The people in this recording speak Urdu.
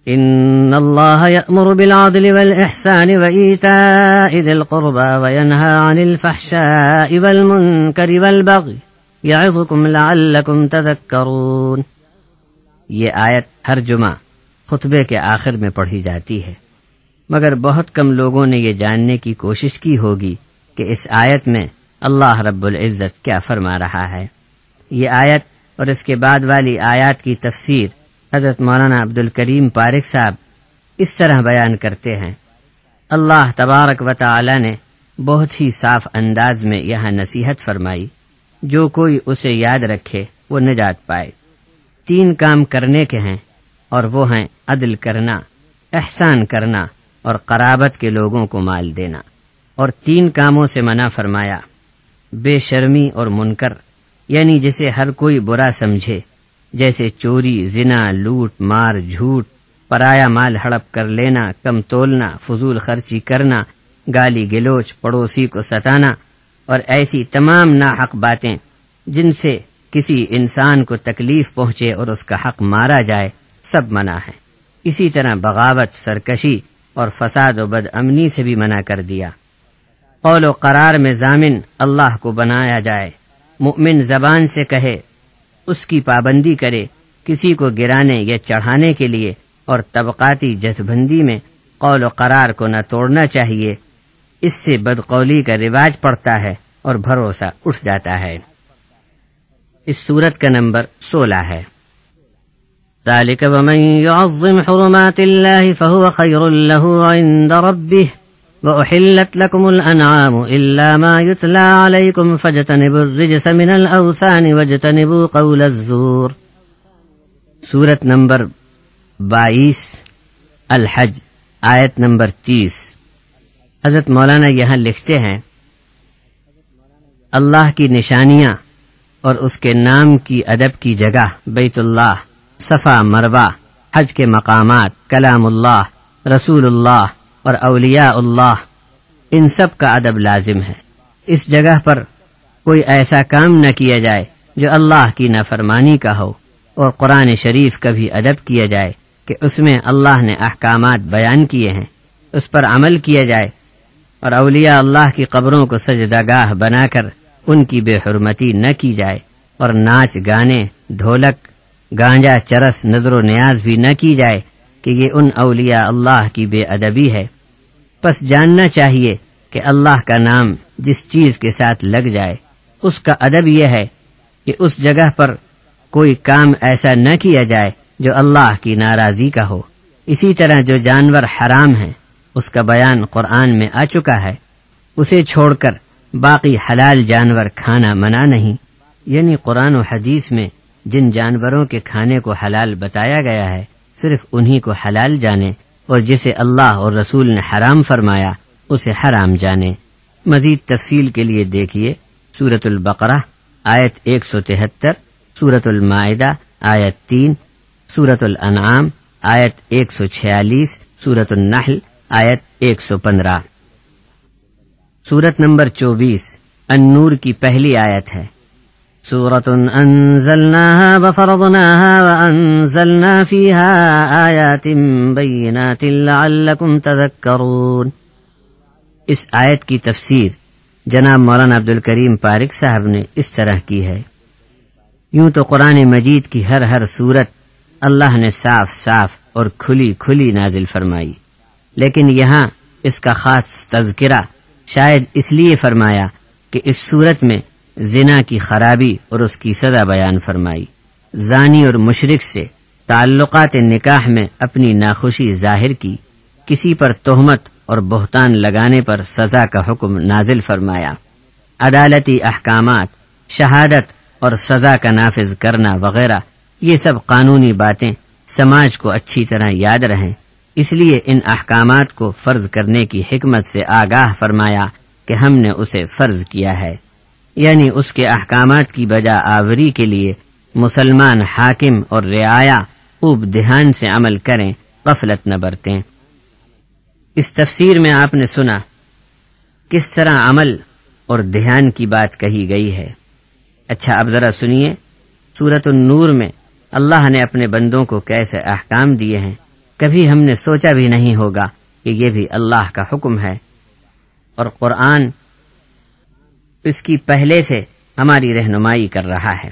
ان اللہ یأمر بالعدل والإحسان وإیتاء ذی القربى وینہی عن الفحشاء والمنکر والبغی یعظکم لعلکم تذکرون۔ یہ آیت ہر جمعہ خطبے کے آخر میں پڑھی جاتی ہے، مگر بہت کم لوگوں نے یہ جاننے کی کوشش کی ہوگی کہ اس آیت میں اللہ رب العزت کیا فرما رہا ہے۔ یہ آیت اور اس کے بعد والی آیات کی تفسیر حضرت مولانا عبد الکریم پارک صاحب اس طرح بیان کرتے ہیں۔ اللہ تبارک و تعالی نے بہت ہی صاف انداز میں یہاں نصیحت فرمائی، جو کوئی اسے یاد رکھے وہ نجات پائے۔ 3 کام کرنے کے ہیں، اور وہ ہیں عدل کرنا، احسان کرنا اور قرابت کے لوگوں کو مال دینا، اور 3 کاموں سے منع فرمایا، بے شرمی اور منکر، یعنی جسے ہر کوئی برا سمجھے، جیسے چوری، زنا، لوٹ مار، جھوٹ، پرایا مال ہڑپ کر لینا، کم تولنا، فضول خرچی کرنا، گالی گلوچ، پڑوسی کو ستانا اور ایسی تمام ناحق باتیں جن سے کسی انسان کو تکلیف پہنچے اور اس کا حق مارا جائے، سب منع ہے۔ اسی طرح بغاوت، سرکشی اور فساد و بد امنی سے بھی منع کر دیا۔ قول و قرار میں ضامن اللہ کو بنایا جائے، مؤمن زبان سے کہے، اس کی پابندی کرے، کسی کو گرانے یا چڑھانے کے لیے، اور طبقاتی جتھبندی میں قول و قرار کو نہ توڑنا چاہیے، اس سے بدقولی کا رواج پڑتا ہے اور بھروسہ اٹھ جاتا ہے۔ اس سورت کا نمبر 16 ہے۔ ذَلِكَ وَمَن يُعَظِّمْ حُرُمَاتِ اللَّهِ فَهُوَ خَيْرٌ لَهُ عِندَ رَبِّهِ وَأُحِلَّتْ لَكُمُ الْأَنْعَامُ إِلَّا مَا يُتْلَى عَلَيْكُمْ فَاجْتَنِبُوا الرِّجْسَ مِنَ الْأَوْثَانِ وَاجْتَنِبُوا قَوْلَ الزُّورِ۔ سورت نمبر 22 الحج، آیت نمبر 30۔ حضرت مولانا یہاں لکھتے ہیں، اللہ کی نشانیاں اور اس کے نام کی ادب کی جگہ بیت اللہ، صفا مروہ، حج کے مقامات، کلام اللہ، رسول اللہ اور اولیاء اللہ، ان سب کا ادب لازم ہے۔ اس جگہ پر کوئی ایسا کام نہ کیا جائے جو اللہ کی نافرمانی کا ہو، اور قرآن شریف کا بھی ادب کیا جائے کہ اس میں اللہ نے احکامات بیان کیے ہیں، اس پر عمل کیا جائے، اور اولیاء اللہ کی قبروں کو سجدہ گاہ بنا کر ان کی بے حرمتی نہ کی جائے، اور ناچ گانے، ڈھولک، گانجا، چرس، نظر و نیاز بھی نہ کی جائے کہ یہ ان اولیاء اللہ کی بے ادبی ہے۔ پس جاننا چاہیے کہ اللہ کا نام جس چیز کے ساتھ لگ جائے، اس کا ادب یہ ہے کہ اس جگہ پر کوئی کام ایسا نہ کیا جائے جو اللہ کی ناراضی کا ہو۔ اسی طرح جو جانور حرام ہیں اس کا بیان قرآن میں آ چکا ہے، اسے چھوڑ کر باقی حلال جانور کھانا منع نہیں، یعنی قرآن و حدیث میں جن جانوروں کے کھانے کو حلال بتایا گیا ہے صرف انہی کو حلال جانے، اور جسے اللہ اور رسول نے حرام فرمایا اسے حرام جانے۔ مزید تفصیل کے لیے دیکھیے سورۃ البقرہ آیت 173، سورۃ المائدہ آیت 3، سورۃ الانعام آیت 146، سورۃ النحل آیت 115۔ سورت نمبر 24 النور کی پہلی آیت ہے۔ سورۃ انزلناها وفرضناها وانزلنا فيها آیات بینات لعلکم تذکرون۔ اس آیت کی تفسیر جناب مولانا عبد الکریم پارک صاحب نے اس طرح کی ہے، یوں تو قرآن مجید کی ہر سورت اللہ نے صاف صاف اور کھلی کھلی نازل فرمائی، لیکن یہاں اس کا خاص تذکرہ شاید اس لیے فرمایا کہ اس صورت میں زنا کی خرابی اور اس کی سزا بیان فرمائی۔ زانی اور مشرک سے تعلقات نکاح میں اپنی ناخوشی ظاہر کی، کسی پر تہمت اور بہتان لگانے پر سزا کا حکم نازل فرمایا۔ عدالتی احکامات، شہادت اور سزا کا نافذ کرنا وغیرہ، یہ سب قانونی باتیں سماج کو اچھی طرح یاد رہیں، اس لیے ان احکامات کو فرض کرنے کی حکمت سے آگاہ فرمایا کہ ہم نے اسے فرض کیا ہے، یعنی اس کے احکامات کی بجا آوری کے لیے مسلمان حاکم اور رعایا خوب دھیان سے عمل کریں، غفلت نہ برتیں۔ اس تفسیر میں آپ نے سنا کس طرح عمل اور دھیان کی بات کہی گئی ہے۔ اچھا اب ذرا سنیے سورۃ النور میں اللہ نے اپنے بندوں کو کیسے احکام دیے ہیں، کبھی ہم نے سوچا بھی نہیں ہوگا کہ یہ بھی اللہ کا حکم ہے، اور قرآن اس کی پہلے سے ہماری رہنمائی کر رہا ہے۔